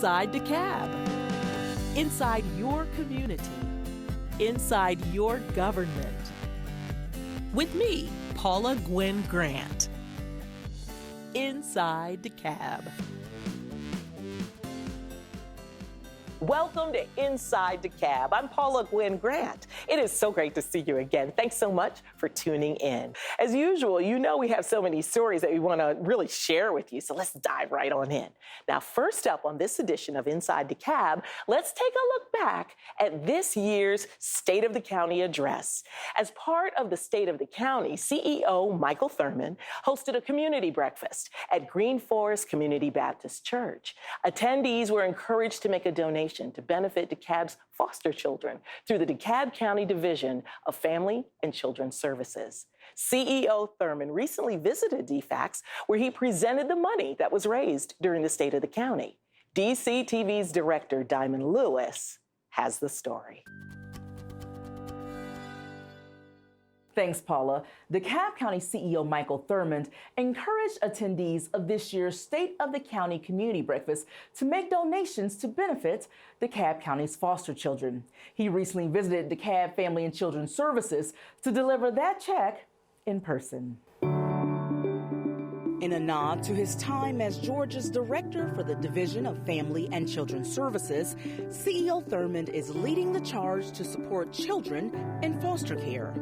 inside DeKalb, inside your community, inside your government. With me, Paula Gwen Grant. Inside DeKalb. Welcome to Inside DeKalb. I'm Paula Gwen Grant. It is so great to see you again. Thanks so much for tuning in. As usual, you know we have so many stories that we want to really share with you, so let's dive right on in. Now, first up on this edition of Inside DeKalb, let's take a look back at this year's State of the County address. As part of the State of the County, CEO Michael Thurman hosted a community breakfast at Green Forest Community Baptist Church. Attendees were encouraged to make a donation to benefit DeKalb's foster children through the DeKalb County Division of Family and Children's Services. CEO Thurman recently visited DFACS, where he presented the money that was raised during the State of the County. DCTV's director, Diamond Lewis, has the story. Thanks, Paula. DeKalb County CEO Michael Thurman encouraged attendees of this year's State of the County Community Breakfast to make donations to benefit DeKalb County's foster children. He recently visited DeKalb Family and Children's Services to deliver that check in person. In a nod to his time as Georgia's Director for the Division of Family and Children's Services, CEO Thurman is leading the charge to support children in foster care.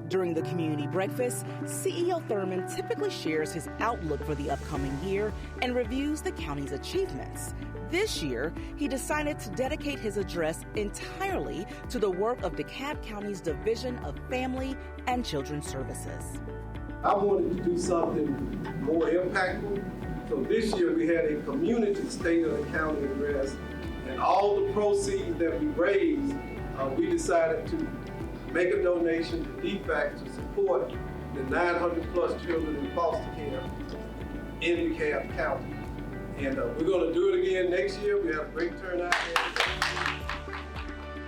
During the community breakfast, CEO Thurman typically shares his outlook for the upcoming year and reviews the county's achievements. This year, he decided to dedicate his address entirely to the work of DeKalb County's Division of Family and Children's Services. I wanted to do something more impactful. So this year we had a community State of the County address, and all the proceeds that we raised, we decided to make a donation to DFACS to support the 900 plus children in foster care in DeKalb County. And we're going to do it again next year. We have a great turnout.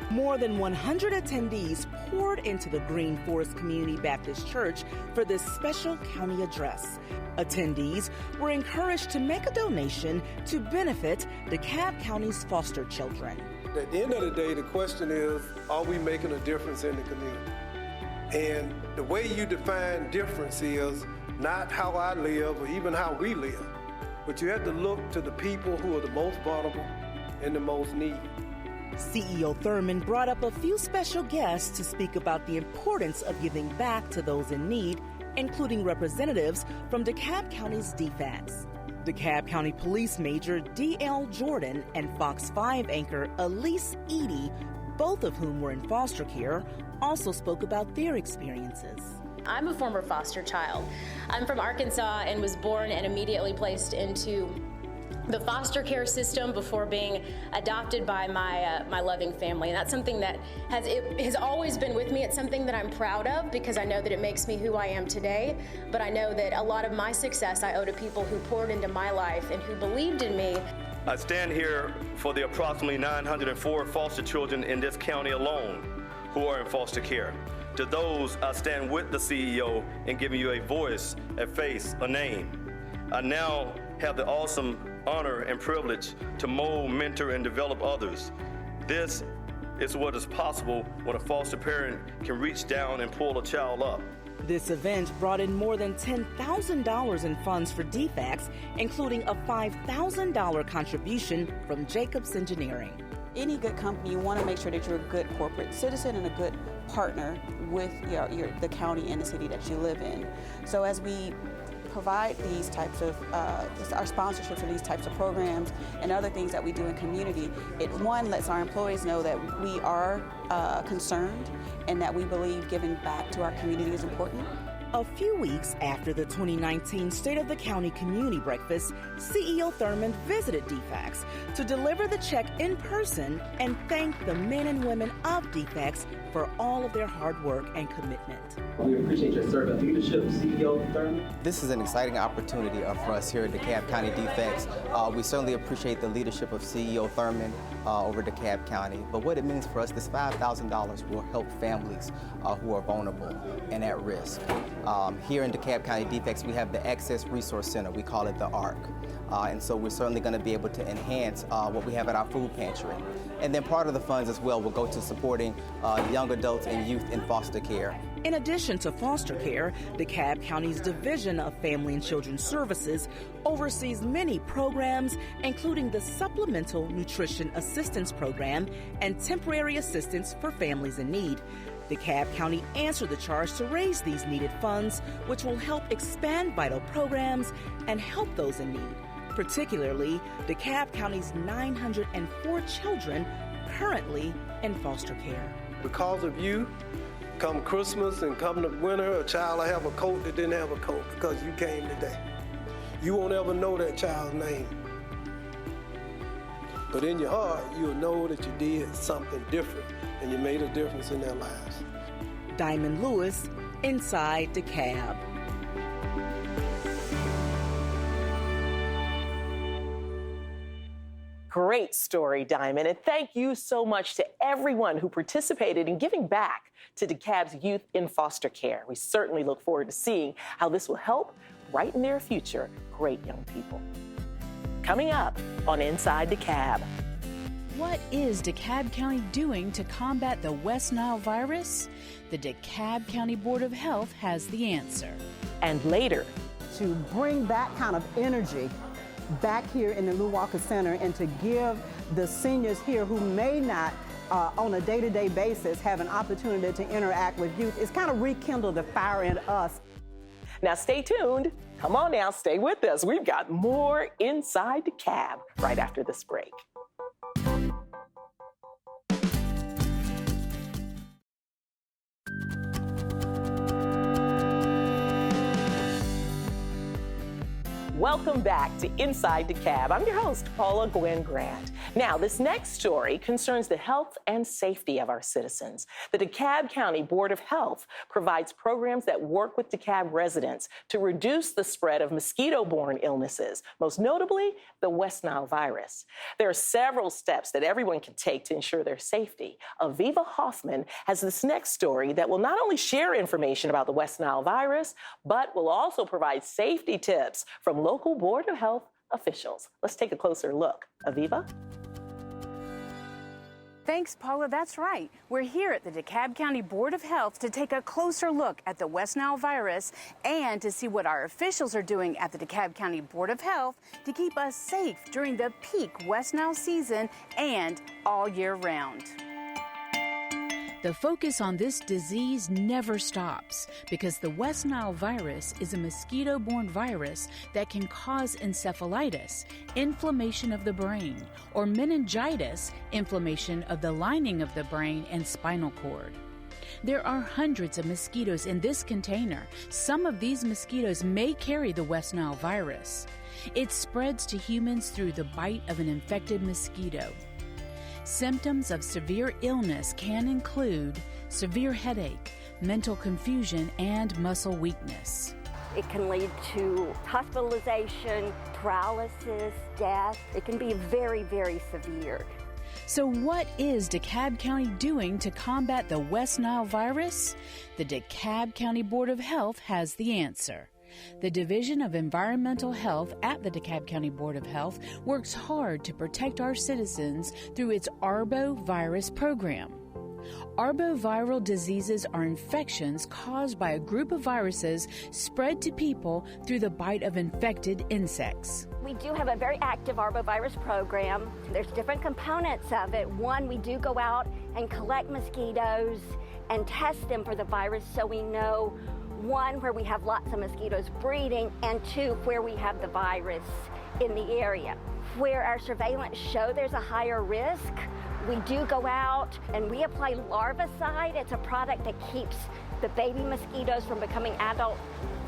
More than 100 attendees poured into the Green Forest Community Baptist Church for this special county address. Attendees were encouraged to make a donation to benefit DeKalb County's foster children. At the end of the day, the question is, are we making a difference in the community? And the way you define difference is not how I live or even how we live, but you have to look to the people who are the most vulnerable and the most needy. CEO Thurman brought up a few special guests to speak about the importance of giving back to those in need, including representatives from DeKalb County's DFACS. DeKalb County Police Major D.L. Jordan and Fox 5 anchor Elise Edie, both of whom were in foster care, also spoke about their experiences. I'm a former foster child. I'm from Arkansas and was born and immediately placed into the foster care system before being adopted by my loving family. And that's something that has always been with me. It's something that I'm proud of because I know that it makes me who I am today. But I know that a lot of my success I owe to people who poured into my life and who believed in me. I stand here for the approximately 904 foster children in this county alone who are in foster care. To those, I stand with the CEO in giving you a voice, a face, a name. I now have the awesome honor and privilege to mold, mentor, and develop others. This is what is possible when a foster parent can reach down and pull a child up. This event brought in more than $10,000 in funds for DFACS, including a $5,000 contribution from Jacobs Engineering. Any good company, you want to make sure that you're a good corporate citizen and a good partner with the county and the city that you live in. So as we provide these types of, our sponsorship for these types of programs and other things that we do in community, it lets our employees know that we are concerned and that we believe giving back to our community is important. A few weeks after the 2019 State of the County Community Breakfast, CEO Thurman visited DFACS to deliver the check in person and thank the men and women of DFACS for all of their hard work and commitment. We appreciate your servant leadership, CEO Thurman. This is an exciting opportunity for us here at DeKalb County DFACS. We certainly appreciate the leadership of CEO Thurman over DeKalb County. But what it means for us, this $5,000 will help families who are vulnerable and at risk. Here in DeKalb County Defects, we have the Access Resource Center. We call it the ARC. And so we're certainly going to be able to enhance what we have at our food pantry. And then part of the funds as well will go to supporting young adults and youth in foster care. In addition to foster care, DeKalb County's Division of Family and Children's Services oversees many programs, including the Supplemental Nutrition Assistance Program and Temporary Assistance for Families in Need. DeKalb County answered the charge to raise these needed funds, which will help expand vital programs and help those in need, particularly DeKalb County's 904 children currently in foster care. Because of you, come Christmas and come the winter, a child will have a coat that didn't have a coat because you came today. You won't ever know that child's name. But in your heart, you'll know that you did something different and you made a difference in their lives. Diamond Lewis, Inside DeKalb. Great story, Diamond, and thank you so much to everyone who participated in giving back to DeKalb's youth in foster care. We certainly look forward to seeing how this will help brighten their future, great young people. Coming up on Inside DeKalb. What is DeKalb County doing to combat the West Nile virus? The DeKalb County Board of Health has the answer. And later, to bring that kind of energy back here in the Lou Walker Center and to give the seniors here who may not on a day-to-day basis have an opportunity to interact with youth, is kind of rekindle the fire in us. now stay tuned. Come on now, stay with us. We've got more Inside DeKalb right after this break. Welcome back to Inside DeKalb. I'm your host, Paula Gwen Grant. Now, this next story concerns the health and safety of our citizens. The DeKalb County Board of Health provides programs that work with DeKalb residents to reduce the spread of mosquito-borne illnesses, most notably the West Nile virus. There are several steps that everyone can take to ensure their safety. Aviva Hoffman has this next story that will not only share information about the West Nile virus, but will also provide safety tips from local Board of Health officials. Let's take a closer look. Aviva? Thanks, Paula. That's right. We're here at the DeKalb County Board of Health to take a closer look at the West Nile virus and to see what our officials are doing at the DeKalb County Board of Health to keep us safe during the peak West Nile season and all year round. The focus on this disease never stops because the West Nile virus is a mosquito-borne virus that can cause encephalitis, inflammation of the brain, or meningitis, inflammation of the lining of the brain and spinal cord. There are hundreds of mosquitoes in this container. Some of these mosquitoes may carry the West Nile virus. It spreads to humans through the bite of an infected mosquito. Symptoms of severe illness can include severe headache, mental confusion, and muscle weakness. It can lead to hospitalization, paralysis, death. It can be very, very severe. So what is DeKalb County doing to combat the West Nile virus? The DeKalb County Board of Health has the answer. The Division of Environmental Health at the DeKalb County Board of Health works hard to protect our citizens through its arbovirus program. Arboviral diseases are infections caused by a group of viruses spread to people through the bite of infected insects. We do have a very active arbovirus program. There's different components of it. One, we do go out and collect mosquitoes and test them for the virus so we know, one, where we have lots of mosquitoes breeding, and two, where we have the virus in the area. Where our surveillance show there's a higher risk, we do go out and we apply larvicide. It's a product that keeps the baby mosquitoes from becoming adult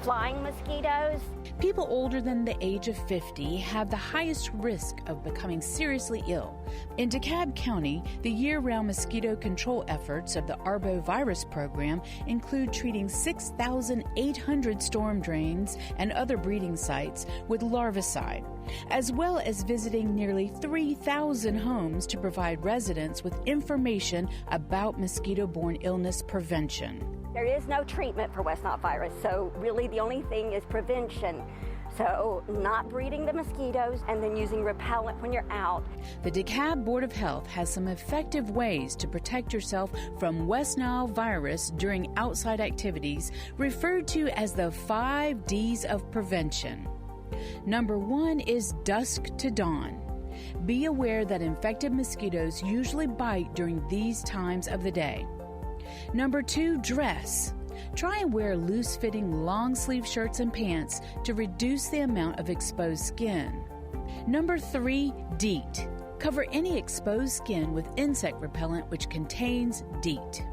flying mosquitoes. People older than the age of 50 have the highest risk of becoming seriously ill. In DeKalb County, the year-round mosquito control efforts of the arbovirus program include treating 6,800 storm drains and other breeding sites with larvicide, as well as visiting nearly 3,000 homes to provide residents with information about mosquito-borne illness prevention. There is no treatment for West Nile virus, so really the only thing is prevention. So not breeding the mosquitoes and then using repellent when you're out. The DeKalb Board of Health has some effective ways to protect yourself from West Nile virus during outside activities, referred to as the 5 Ds of prevention. Number 1 is dusk to dawn. Be aware that infected mosquitoes usually bite during these times of the day. Number 2, dress. Try and wear loose-fitting long-sleeve shirts and pants to reduce the amount of exposed skin. Number 3, DEET. Cover any exposed skin with insect repellent which contains DEET.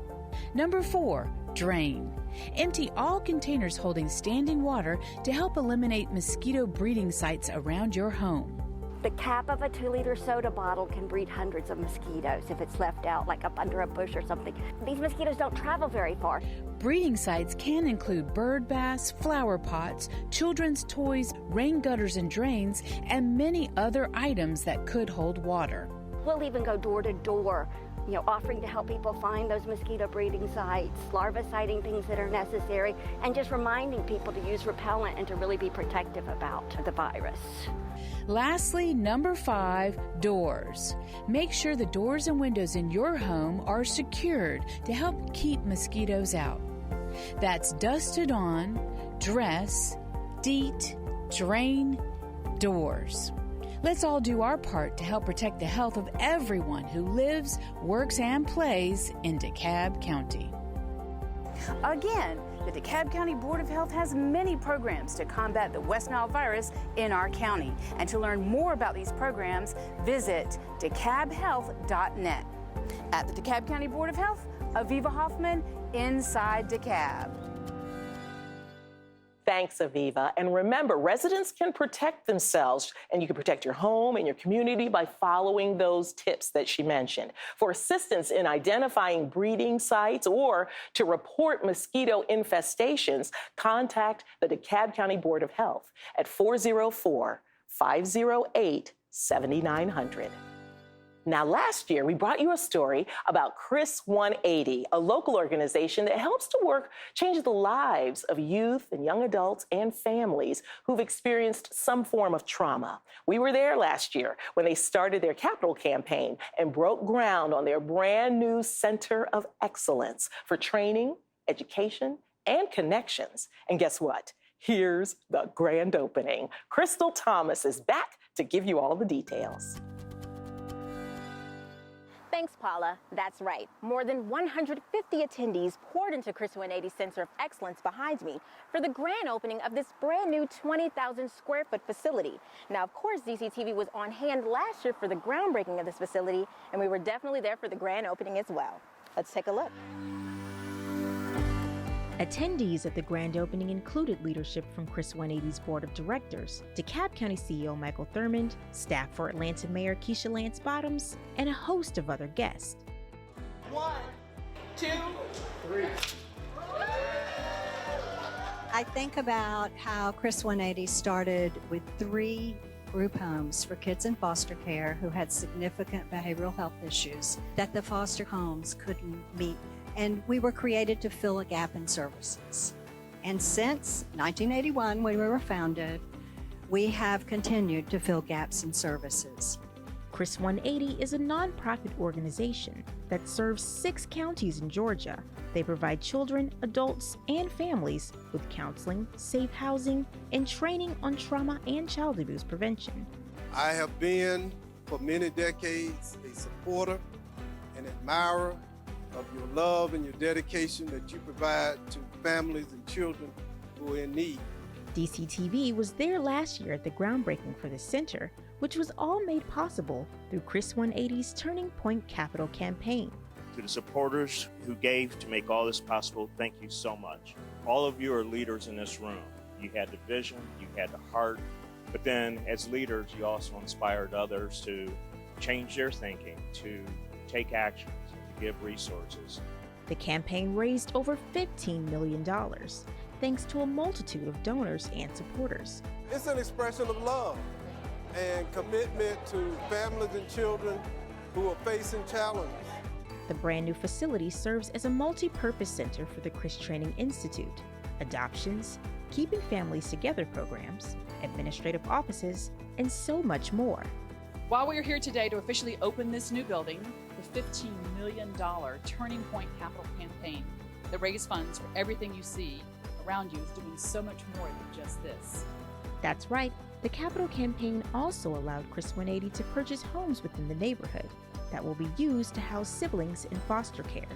Number 4, drain. Empty all containers holding standing water to help eliminate mosquito breeding sites around your home. The cap of a 2-liter soda bottle can breed hundreds of mosquitoes if it's left out, like up under a bush or something. These mosquitoes don't travel very far. Breeding sites can include bird baths, flower pots, children's toys, rain gutters and drains, and many other items that could hold water. We'll even go door to door, offering to help people find those mosquito breeding sites, larviciding things that are necessary, and just reminding people to use repellent and to really be protective about the virus. Lastly, number 5, doors. Make sure the doors and windows in your home are secured to help keep mosquitoes out. That's dusk to dawn, dress, DEET, drain, doors. Let's all do our part to help protect the health of everyone who lives, works, and plays in DeKalb County. Again, the DeKalb County Board of Health has many programs to combat the West Nile virus in our county. And to learn more about these programs, visit DeKalbHealth.net. At the DeKalb County Board of Health, Aviva Hoffman, inside DeKalb. Thanks, Aviva. And remember, residents can protect themselves, and you can protect your home and your community by following those tips that she mentioned. For assistance in identifying breeding sites or to report mosquito infestations, contact the DeKalb County Board of Health at 404-508-7900. Now, last year, we brought you a story about Chris 180, a local organization that helps to change the lives of youth and young adults and families who've experienced some form of trauma. We were there last year when they started their capital campaign and broke ground on their brand new Center of Excellence for training, education, and connections. And guess what? Here's the grand opening. Crystal Thomas is back to give you all the details. Thanks, Paula. That's right. More than 150 attendees poured into Chris 180 Center of Excellence behind me for the grand opening of this brand new 20,000 square foot facility. Now, of course, DCTV was on hand last year for the groundbreaking of this facility, and we were definitely there for the grand opening as well. Let's take a look. Attendees at the grand opening included leadership from Chris 180's Board of Directors, DeKalb County CEO Michael Thurmond, staff for Atlanta Mayor Keisha Lance Bottoms, and a host of other guests. 1, 2, 3. I think about how Chris 180 started with 3 group homes for kids in foster care who had significant behavioral health issues that the foster homes couldn't meet. And we were created to fill a gap in services. And since 1981, when we were founded, we have continued to fill gaps in services. Chris 180 is a nonprofit organization that serves 6 counties in Georgia. They provide children, adults, and families with counseling, safe housing, and training on trauma and child abuse prevention. I have been, for many decades, a supporter and admirer of your love and your dedication that you provide to families and children who are in need. DCTV was there last year at the groundbreaking for the center, which was all made possible through Chris 180's Turning Point Capital campaign. To the supporters who gave to make all this possible, thank you so much. All of you are leaders in this room. You had the vision, you had the heart, but then as leaders, you also inspired others to change their thinking, to take action, give resources. The campaign raised over $15 million, thanks to a multitude of donors and supporters. It's an expression of love and commitment to families and children who are facing challenges. The brand new facility serves as a multi-purpose center for the Chris Training Institute, adoptions, keeping families together programs, administrative offices, and so much more. While we are here today to officially open this new building, the $15 million Turning Point Capital Campaign that raised funds for everything you see around you is doing so much more than just this. That's right. The Capital Campaign also allowed Chris 180 to purchase homes within the neighborhood that will be used to house siblings in foster care.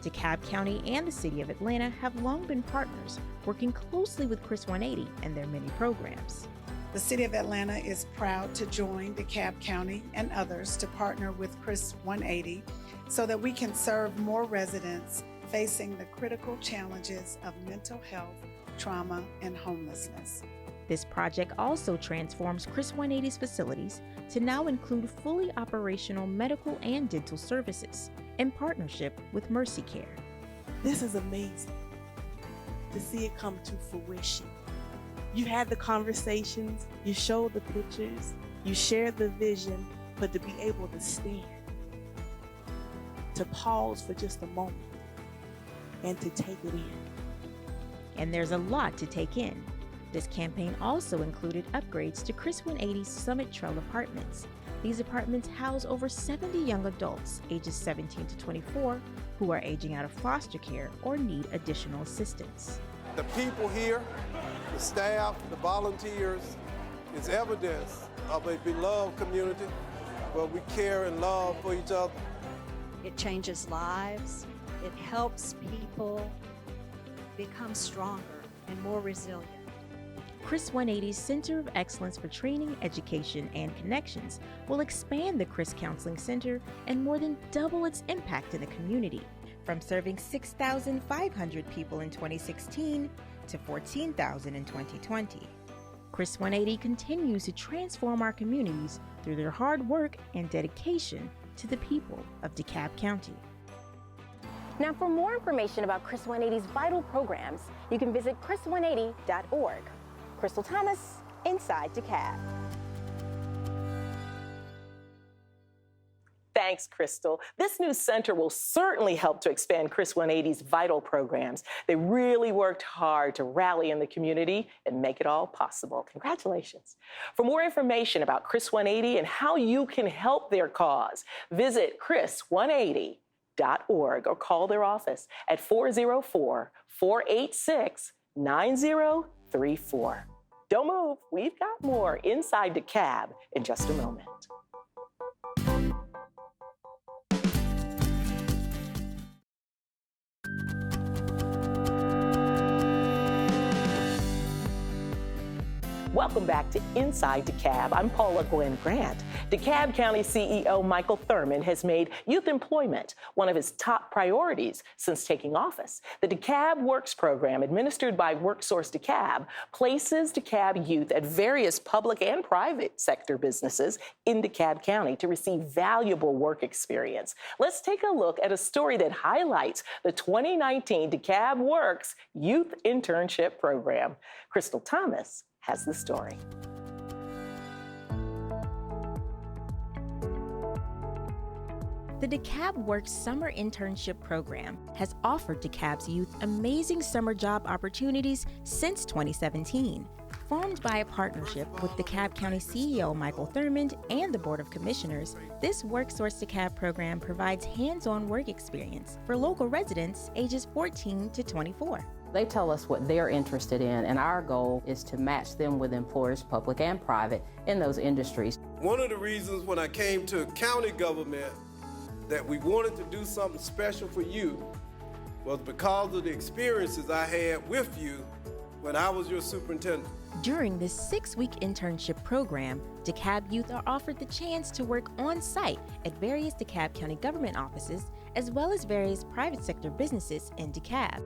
DeKalb County and the City of Atlanta have long been partners, working closely with Chris 180 and their many programs. The City of Atlanta is proud to join DeKalb County and others to partner with Chris 180 so that we can serve more residents facing the critical challenges of mental health, trauma, and homelessness. This project also transforms Chris 180's facilities to now include fully operational medical and dental services in partnership with Mercy Care. This is amazing to see it come to fruition. You had the conversations, you showed the pictures, you shared the vision, but to be able to stand, to pause for just a moment, and to take it in. And there's a lot to take in. This campaign also included upgrades to Chris 180's Summit Trail apartments. These apartments house over 70 young adults ages 17 to 24 who are aging out of foster care or need additional assistance. The people here, the staff, the volunteers, is evidence of a beloved community where we care and love for each other. It changes lives. It helps people become stronger and more resilient. Chris 180's Center of Excellence for Training, Education, and Connections will expand the Chris Counseling Center and more than double its impact in the community, from serving 6,500 people in 2016 to 14,000 in 2020. Chris 180 continues to transform our communities through their hard work and dedication to the people of DeKalb County. Now, for more information about Chris 180's vital programs, you can visit chris180.org. Crystal Thomas, Inside DeKalb. Thanks, Crystal. This new center will certainly help to expand Chris 180's vital programs. They really worked hard to rally in the community and make it all possible. Congratulations. For more information about Chris 180 and how you can help their cause, visit chris180.org or call their office at 404-486-9034. Don't move. We've got more Inside DeKalb in just a moment. Welcome back to Inside DeKalb. I'm Paula Gwen Grant. DeKalb County CEO Michael Thurmond has made youth employment one of his top priorities since taking office. The DeKalb Works program, administered by WorkSource DeKalb, places DeKalb youth at various public and private sector businesses in DeKalb County to receive valuable work experience. Let's take a look at a story that highlights the 2019 DeKalb Works Youth Internship Program. Crystal Thomas has the story. The DeKalb Works Summer Internship Program has offered DeKalb's youth amazing summer job opportunities since 2017. Formed by a partnership with DeKalb County CEO Michael Thurmond and the Board of Commissioners, this WorkSource DeKalb program provides hands-on work experience for local residents ages 14 to 24. They tell us what they're interested in, and our goal is to match them with employers, public and private, in those industries. One of the reasons when I came to county government that we wanted to do something special for you was because of the experiences I had with you when I was your superintendent. During this 6-week internship program, DeKalb youth are offered the chance to work on-site at various DeKalb County government offices, as well as various private sector businesses in DeKalb.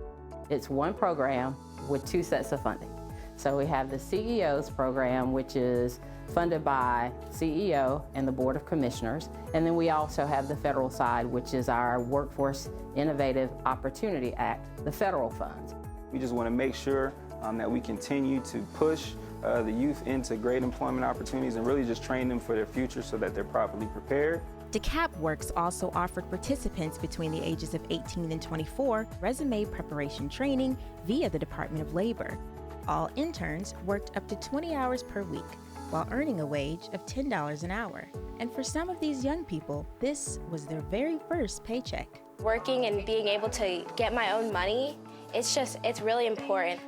It's one program with 2 sets of funding. So we have the CEO's program, which is funded by CEO and the Board of Commissioners. And then we also have the federal side, which is our Workforce Innovative Opportunity Act, the federal funds. We just want to make sure that we continue to push the youth into great employment opportunities and really just train them for their future so that they're properly prepared. DeKalb Works also offered participants between the ages of 18 and 24 resume preparation training via the Department of Labor. All interns worked up to 20 hours per week while earning a wage of $10 an hour. And for some of these young people, this was their very first paycheck. Working and being able to get my own money, it's really important.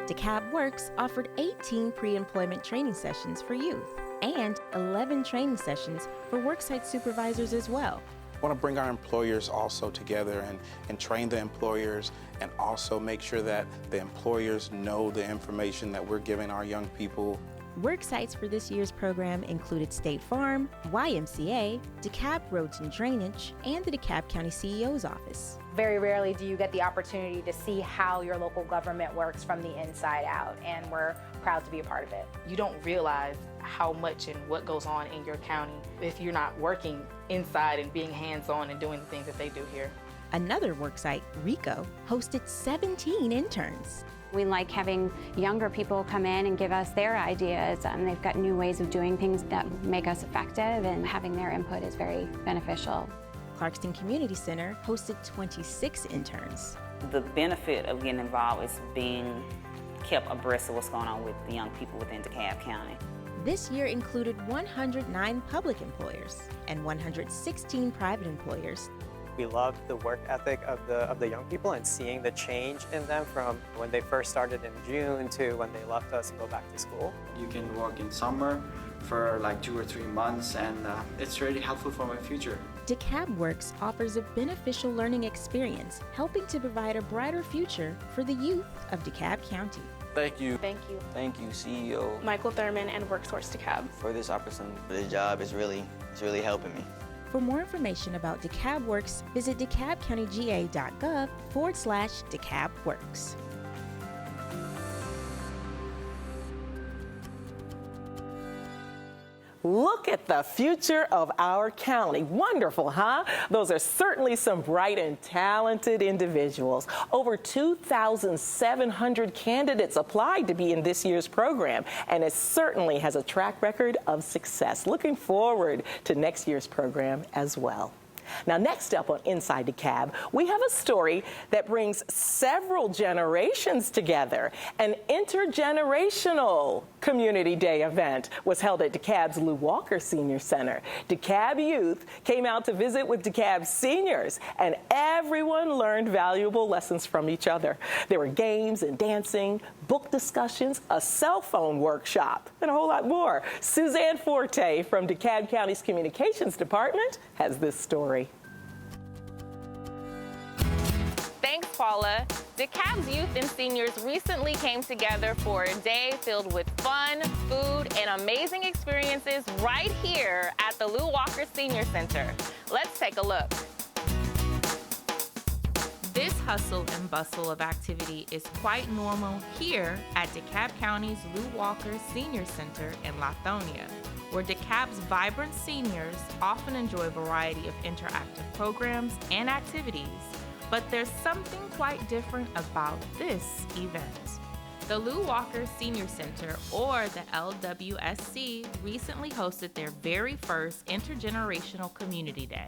DeKalb Works offered 18 pre-employment training sessions for youth and 11 training sessions for worksite supervisors as well. I want to bring our employers also together and train the employers and also make sure that the employers know the information that we're giving our young people. Work sites for this year's program included State Farm, YMCA, DeKalb Roads and Drainage, and the DeKalb County CEO's office. Very rarely do you get the opportunity to see how your local government works from the inside out, and we're proud to be a part of it. You don't realize how much and what goes on in your county if you're not working inside and being hands-on and doing the things that they do here. Another worksite, RICO, hosted 17 interns. We like having younger people come in and give us their ideas. They've got new ways of doing things that make us effective, and having their input is very beneficial. Clarkston Community Center hosted 26 interns. The benefit of getting involved is being kept abreast of what's going on with the young people within DeKalb County. This year included 109 public employers and 116 private employers. We loved the work ethic of the young people and seeing the change in them from when they first started in June to when they left us and go back to school. You can work in summer for like 2 or 3 months, and it's really helpful for my future. DeKalb Works offers a beneficial learning experience, helping to provide a brighter future for the youth of DeKalb County. Thank you. Thank you. Thank you, CEO. Michael Thurman and WorkSource DeKalb. For this opportunity. The job is really helping me. For more information about DeKalb Works, visit DeKalbCountyGA.gov/DeKalb Works. Look at the future of our county. Wonderful, huh? Those are certainly some bright and talented individuals. Over 2,700 candidates applied to be in this year's program, and it certainly has a track record of success. Looking forward to next year's program as well. Now, next up on Inside DeKalb, we have a story that brings several generations together. An intergenerational Community Day event was held at DeKalb's Lew Walker Senior Center. DeKalb youth came out to visit with DeKalb seniors, and everyone learned valuable lessons from each other. There were games and dancing, book discussions, a cell phone workshop, and a whole lot more. Suzanne Forte from DeKalb County's Communications Department has this story. Thanks, Paula. DeKalb's youth and seniors recently came together for a day filled with fun, food, and amazing experiences right here at the Lew Walker Senior Center. Let's take a look. This hustle and bustle of activity is quite normal here at DeKalb County's Lew Walker Senior Center in Lithonia, where DeKalb's vibrant seniors often enjoy a variety of interactive programs and activities. But there's something quite different about this event. The Lew Walker Senior Center, or the LWSC, recently hosted their very first Intergenerational Community Day.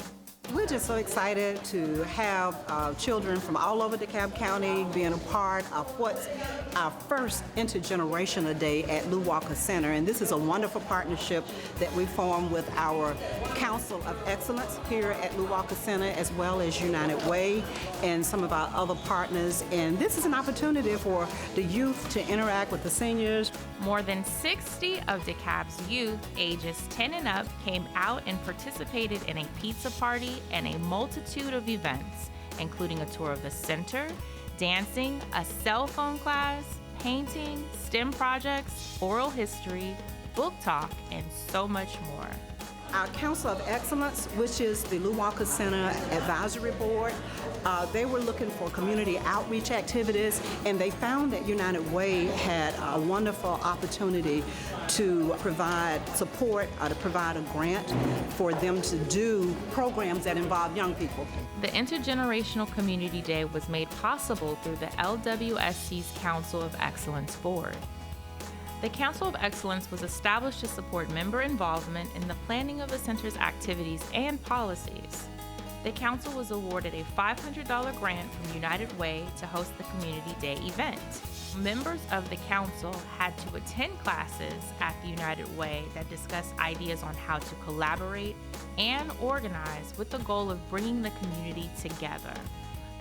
We're just so excited to have children from all over DeKalb County being a part of what's our first Intergenerational Day at Lew Walker Center. And this is a wonderful partnership that we formed with our Council of Excellence here at Lew Walker Center, as well as United Way and some of our other partners. And this is an opportunity for the youth to interact with the seniors. More than 60 of DeKalb's youth ages 10 and up came out and participated in a pizza party and a multitude of events, including a tour of the center, dancing, a cell phone class, painting, STEM projects, oral history, book talk, and so much more. Our Council of Excellence, which is the Lew Walker Center Advisory Board, they were looking for community outreach activities, and they found that United Way had a wonderful opportunity to provide support, to provide a grant for them to do programs that involve young people. The Intergenerational Community Day was made possible through the LWSC's Council of Excellence Board. The Council of Excellence was established to support member involvement in the planning of the center's activities and policies. The council was awarded a $500 grant from United Way to host the Community Day event. Members of the council had to attend classes at the United Way that discussed ideas on how to collaborate and organize with the goal of bringing the community together.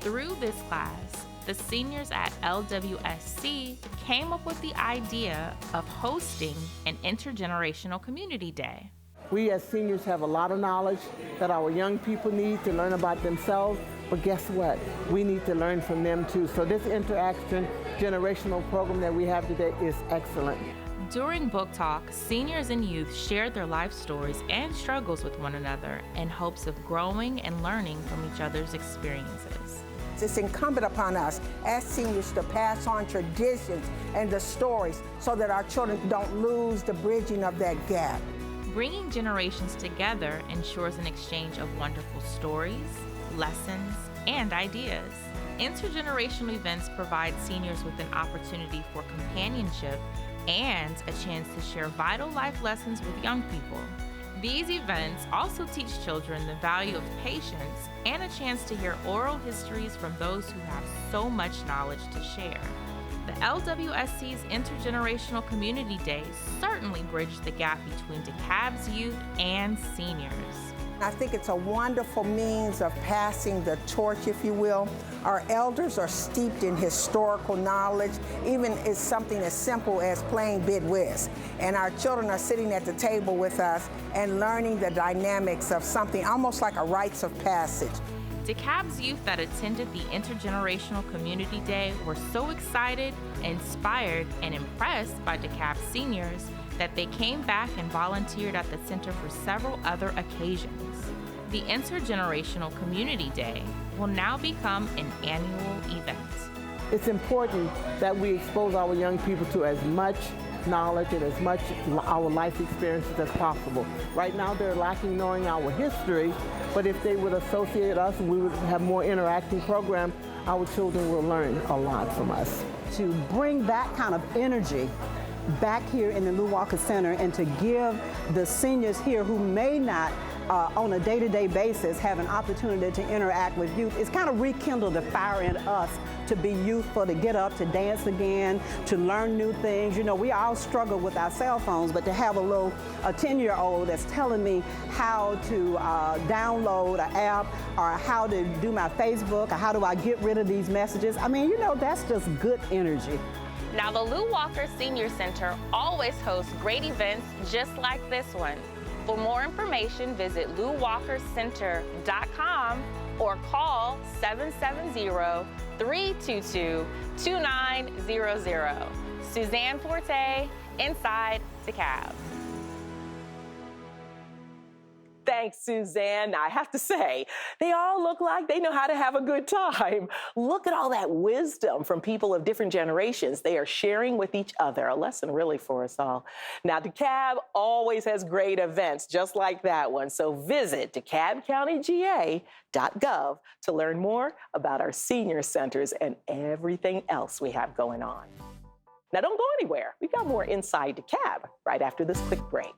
Through this class, the seniors at LWSC came up with the idea of hosting an Intergenerational Community Day. We as seniors have a lot of knowledge that our young people need to learn about themselves, but guess what? We need to learn from them too. So this intergenerational program that we have today is excellent. During book talk, seniors and youth shared their life stories and struggles with one another in hopes of growing and learning from each other's experiences. It's incumbent upon us as seniors to pass on traditions and the stories so that our children don't lose the bridging of that gap. Bringing generations together ensures an exchange of wonderful stories, lessons, and ideas. Intergenerational events provide seniors with an opportunity for companionship and a chance to share vital life lessons with young people. These events also teach children the value of patience and a chance to hear oral histories from those who have so much knowledge to share. The LWSC's Intergenerational Community Day certainly bridged the gap between DeKalb's youth and seniors. I think it's a wonderful means of passing the torch, if you will. Our elders are steeped in historical knowledge, even it's something as simple as playing bid whist. And our children are sitting at the table with us and learning the dynamics of something almost like a rites of passage. DeKalb's youth that attended the Intergenerational Community Day were so excited, inspired, and impressed by DeKalb seniors that they came back and volunteered at the center for several other occasions. The Intergenerational Community Day will now become an annual event. It's important that we expose our young people to as much knowledge and as much our life experiences as possible. Right now they're lacking knowing our history, but if they would associate us and we would have more interacting programs, our children will learn a lot from us. To bring that kind of energy back here in the Lew Walker Center and to give the seniors here who may not on a day-to-day basis have an opportunity to interact with youth, it's kind of rekindled the fire in us to be youthful, to get up, to dance again, to learn new things. You know, we all struggle with our cell phones, but to have a 10-year-old that's telling me how to download an app or how to do my Facebook or how do I get rid of these messages, I mean, you know, that's just good energy. Now, the Lew Walker Senior Center always hosts great events just like this one. For more information, visit lewwalkercenter.com or call 770-322-2900. Suzanne Forte, Inside DeKalb. Thanks, Suzanne. Now, I have to say, they all look like they know how to have a good time. Look at all that wisdom from people of different generations. They are sharing with each other, a lesson really for us all. Now, DeKalb always has great events just like that one. So visit DeKalbCountyGA.gov to learn more about our senior centers and everything else we have going on. Now, don't go anywhere. We've got more Inside DeKalb right after this quick break.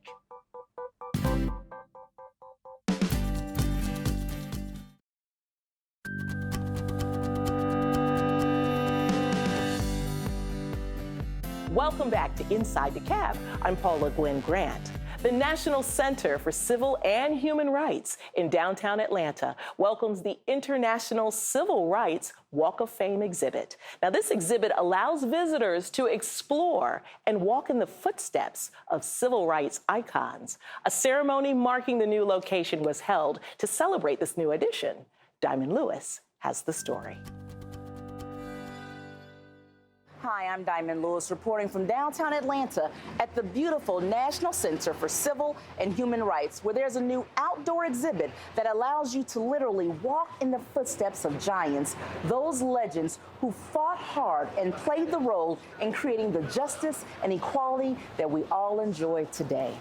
Welcome back to Inside DeKalb. I'm Paula Gwen Grant. The National Center for Civil and Human Rights in downtown Atlanta welcomes the International Civil Rights Walk of Fame exhibit. Now, this exhibit allows visitors to explore and walk in the footsteps of civil rights icons. A ceremony marking the new location was held to celebrate this new addition. Diamond Lewis has the story. Hi, I'm Diamond Lewis reporting from downtown Atlanta at the beautiful National Center for Civil and Human Rights, where there's a new outdoor exhibit that allows you to literally walk in the footsteps of giants, those legends who fought hard and played the role in creating the justice and equality that we all enjoy today.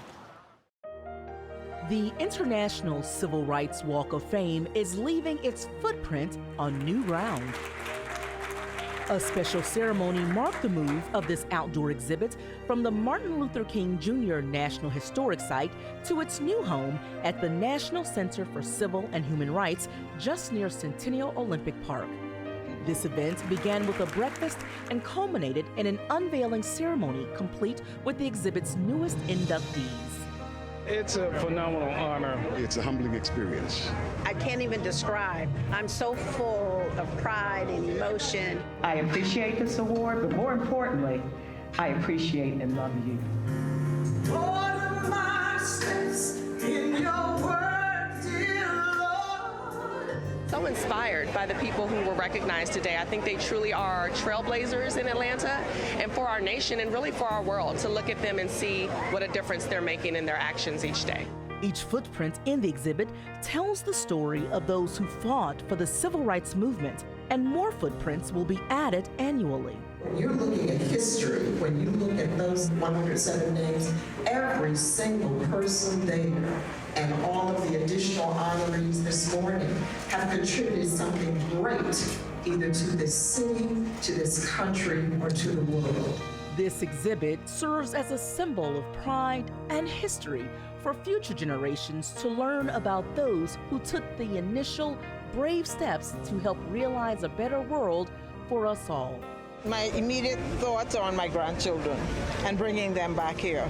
The International Civil Rights Walk of Fame is leaving its footprint on new ground. A special ceremony marked the move of this outdoor exhibit from the Martin Luther King Jr. National Historic Site to its new home at the National Center for Civil and Human Rights just near Centennial Olympic Park. This event began with a breakfast and culminated in an unveiling ceremony complete with the exhibit's newest inductees. It's a phenomenal honor. It's a humbling experience. I can't even describe. I'm so full of pride and emotion. I appreciate this award, but more importantly, I appreciate and love you. Order my steps in your word, dear Lord. So inspired by the people who were recognized today. I think they truly are trailblazers in Atlanta and for our nation and really for our world to look at them and see what a difference they're making in their actions each day. Each footprint in the exhibit tells the story of those who fought for the civil rights movement, and more footprints will be added annually. You're looking at history. When you look at those 107 names, every single person there and all of the additional honorees this morning have contributed something great either to this city, to this country, or to the world. This exhibit serves as a symbol of pride and history for future generations to learn about those who took the initial brave steps to help realize a better world for us all. My immediate thoughts are on my grandchildren and bringing them back here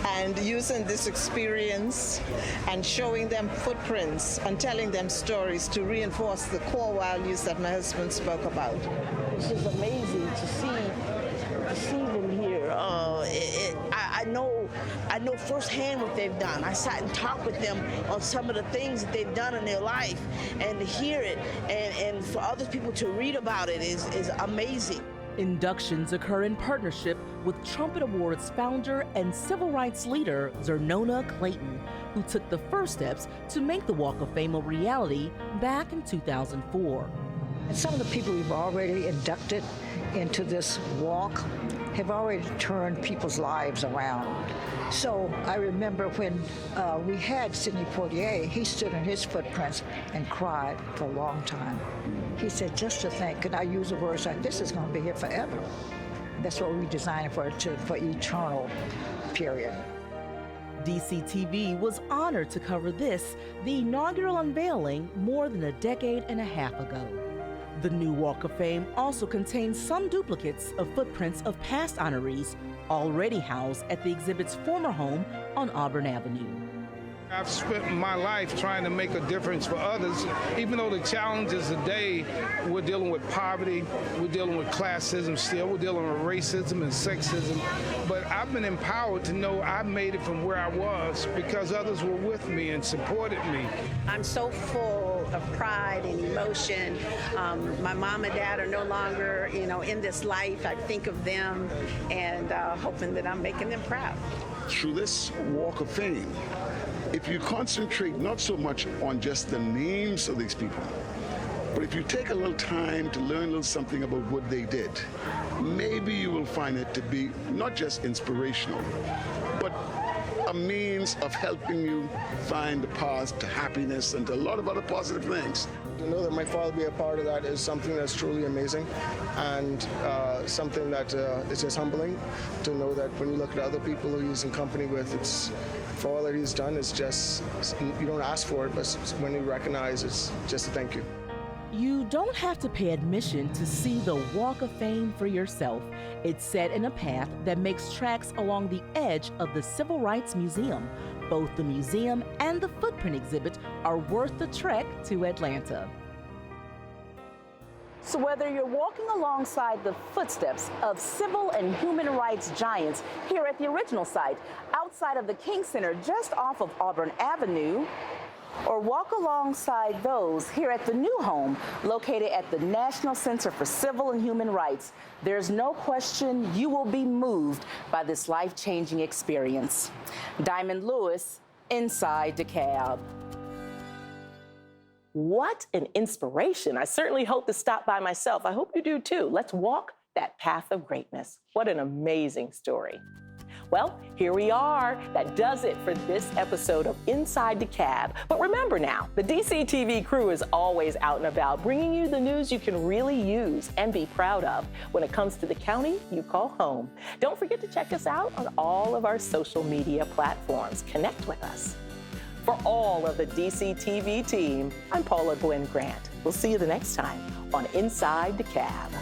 and using this experience and showing them footprints and telling them stories to reinforce the core values that my husband spoke about. It's just amazing to see them here. I know firsthand what they've done. I sat and talked with them on some of the things that they've done in their life, and to hear it and for other people to read about it is amazing. Inductions occur in partnership with Trumpet Awards founder and civil rights leader Zernona Clayton, who took the first steps to make the Walk of Fame a reality back in 2004. And some of the people we've already inducted into this walk have already turned people's lives around. So I remember when we had Sidney Poitier, he stood in his footprints and cried for a long time. He said, just to think, and I use the words like, this is going to be here forever. That's what we designed for eternal period. DCTV was honored to cover this, the inaugural unveiling, more than a decade and a half ago. The new Walk of Fame also contains some duplicates of footprints of past honorees already housed at the exhibit's former home on Auburn Avenue. I've spent my life trying to make a difference for others, even though the challenges today, we're dealing with poverty, we're dealing with classism still, we're dealing with racism and sexism, but I've been empowered to know I made it from where I was because others were with me and supported me. I'm so full of pride and emotion. My mom and dad are no longer, in this life. I think of them and hoping that I'm making them proud. Through this Walk of Fame, if you concentrate not so much on just the names of these people, but if you take a little time to learn a little something about what they did, maybe you will find it to be not just inspirational, but a means of helping you find the path to happiness and to a lot of other positive things. To know that my father be a part of that is something that's truly amazing, and something that is just humbling to know that when you look at other people who he's in company with, it's for all that he's done, it's just, you don't ask for it, but when you recognize, it's just a thank you. You don't have to pay admission to see the Walk of Fame for yourself. It's set in a path that makes tracks along the edge of the Civil Rights Museum. Both the museum and the footprint exhibit are worth the trek to Atlanta. So whether you're walking alongside the footsteps of civil and human rights giants here at the original site, outside of the King Center just off of Auburn Avenue, or walk alongside those here at the new home located at the National Center for Civil and Human Rights, there's no question you will be moved by this life-changing experience. Diamond Lewis, Inside DeKalb. What an inspiration. I certainly hope to stop by myself. I hope you do too. Let's walk that path of greatness. What an amazing story. Well, here we are. That does it for this episode of Inside DeKalb. But remember now, the DCTV crew is always out and about, bringing you the news you can really use and be proud of when it comes to the county you call home. Don't forget to check us out on all of our social media platforms. Connect with us. For all of the DCTV team, I'm Paula Gwen Grant. We'll see you the next time on Inside DeKalb.